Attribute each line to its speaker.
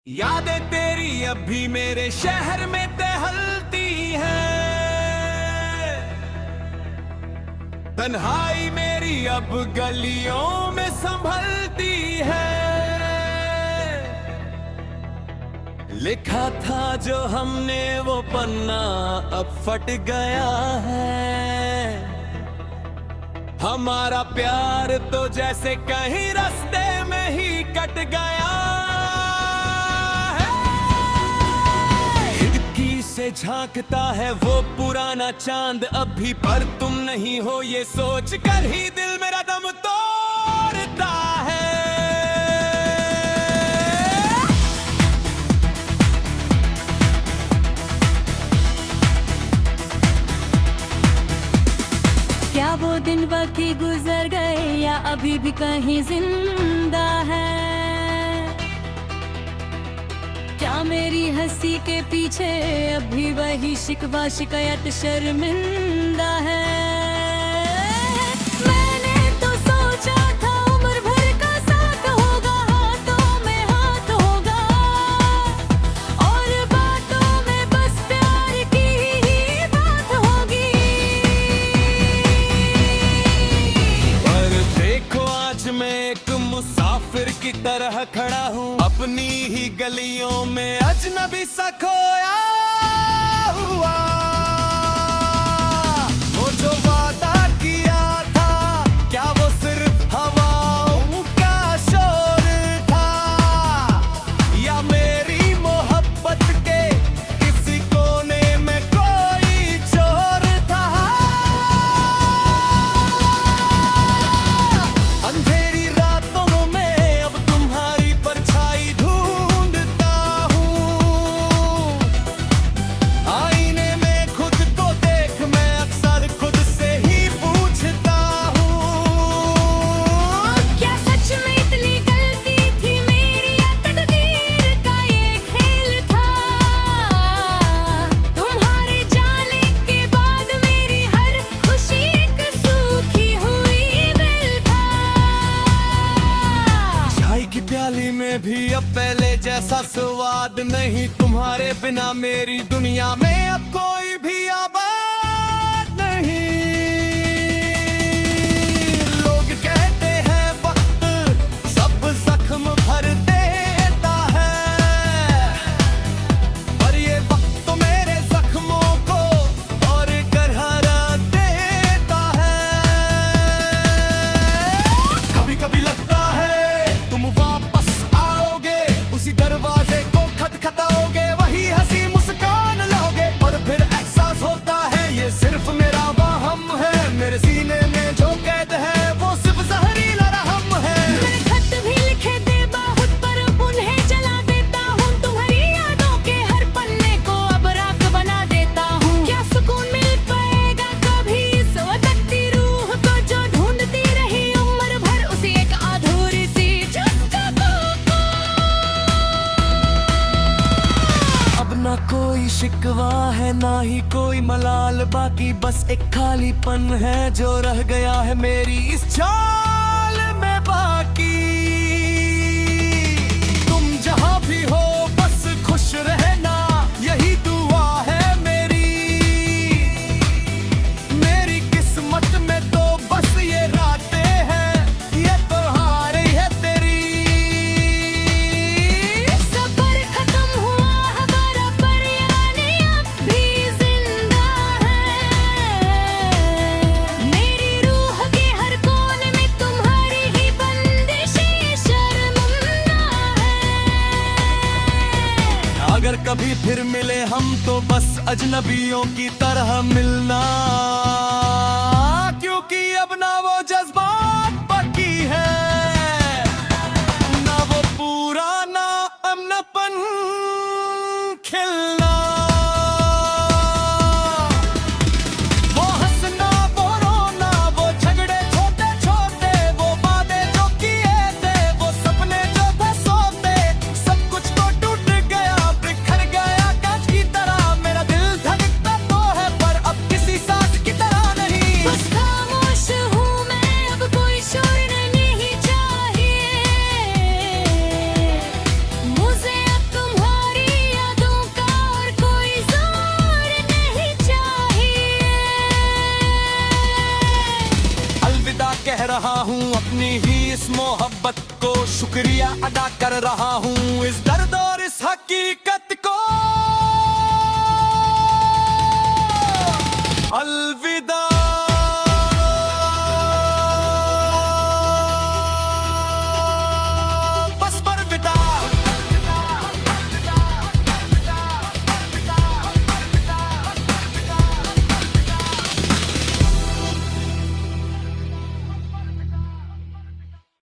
Speaker 1: यादें तेरी अब भी मेरे शहर में टहलती है। तन्हाई मेरी अब गलियों में संभलती है। लिखा था जो हमने वो पन्ना अब फट गया है। हमारा प्यार तो जैसे कहीं रास्ते में ही कट गया है। खिड़की से झांकता है वो पुराना चांद अब भी, पर तुम नहीं हो ये सोच कर ही दिल मेरा दम तोड़ता है।
Speaker 2: क्या वो दिन बाकी गुजर गए या अभी भी कहीं जिंदा है? क्या मेरी हंसी के पीछे अभी वही शिकवा शिकायत शर्मिंदा है? मैंने तो सोचा था उम्र भर का साथ होगा, हाथों में हाथ होगा और बातों में बस प्यार की ही बात होगी।
Speaker 1: देखो आज मैं एक मुसाफिर की तरह खड़ा हूँ अपनी ही गलियों में, अजनबी सा खोया हुआ। वो जो वादा किया था क्या वो सिर्फ हवाओं का शोर था, या मेरी मोहब्बत के किसी कोने में कोई चोर था? अंधेरी रातों में अब तुम्हारी परछाई ढूंढता हूँ। आईने में खुद को देख मैं अक्सर खुद से ही पूछता हूँ,
Speaker 2: क्या सच में इतनी गलती थी मेरी या तकदीर का ये खेल था? तुम्हारे जाने के बाद मेरी हर खुशी एक सूखी हुई बेल था।
Speaker 1: चाय की प्याली में भी अब पहले जैसा स्वाद नहीं, तुम्हारे बिना मेरी दुनिया में अब कोई भी आबाद नहीं। लोग कहते हैं वक्त सब जख्म भर देता है, पर ये वक्त तो मेरे जख्मों को और गहरा देता है। कभी कभी लगता है तुम वापस आओगे, उसी दरवाजे को खटखटाओगे, वही हंसी मुस्कान लाओगे, और फिर एहसास होता है ये सिर्फ मेरा वहम है। मेरे सीने में जो कैद है वो सिर्फ जहरीला रहम है।
Speaker 2: मैं खत भी लिखे दे बहुत पर उन्हें जला देता हूँ। तुम्हारी यादों के हर पन्ने को अब राख बना देता हूँ। क्या सुकून मिल पाएगा कभी इस वक्त रूह को जो ढूंढती रही उम्र भर उसी एक अधूरी सी जगह को?
Speaker 1: अब ना कोई शिकवा है ना ही कोई मलाल, बाकी बस एक खालीपन है जो रह गया है मेरी इस जाल में बाकी। तुम जहां भी हो बस खुश रहना यही दुआ है मेरी। मेरी किस्मत में तो बस ये रातें हैं, ये त्योहार है तेरी।
Speaker 2: सफर खत्म हुआ हमारा पर यानी अब भी जिंदा है। मेरी रूह के हर कोने में तुम्हारी ही बंदिशें शर्मिंदा है।
Speaker 1: अगर कभी फिर मिले हम तो बस अजनबियों की तरह मिलना, क्योंकि अब ना वो जज्बात बाकी है, ना वो पुराना अपनापन खिलना। वो हंसना वो रोना वो झगड़े छोटे छोटे, वो वादे जो किए थे वो सपने जो थे सोते, सब कुछ तो टूट गया बिखर गया कांच की तरह। मेरा दिल धड़कता तो है पर अब किसी सांस की तरह नहीं।
Speaker 2: बस खामोश हूँ मैं अब, कोई शोर नहीं चाहिए मुझे अब तो
Speaker 1: कह रहा हूँ अपनी ही इस मोहब्बत को शुक्रिया अदा कर रहा हूँ इस दर्द और इस हकीकत को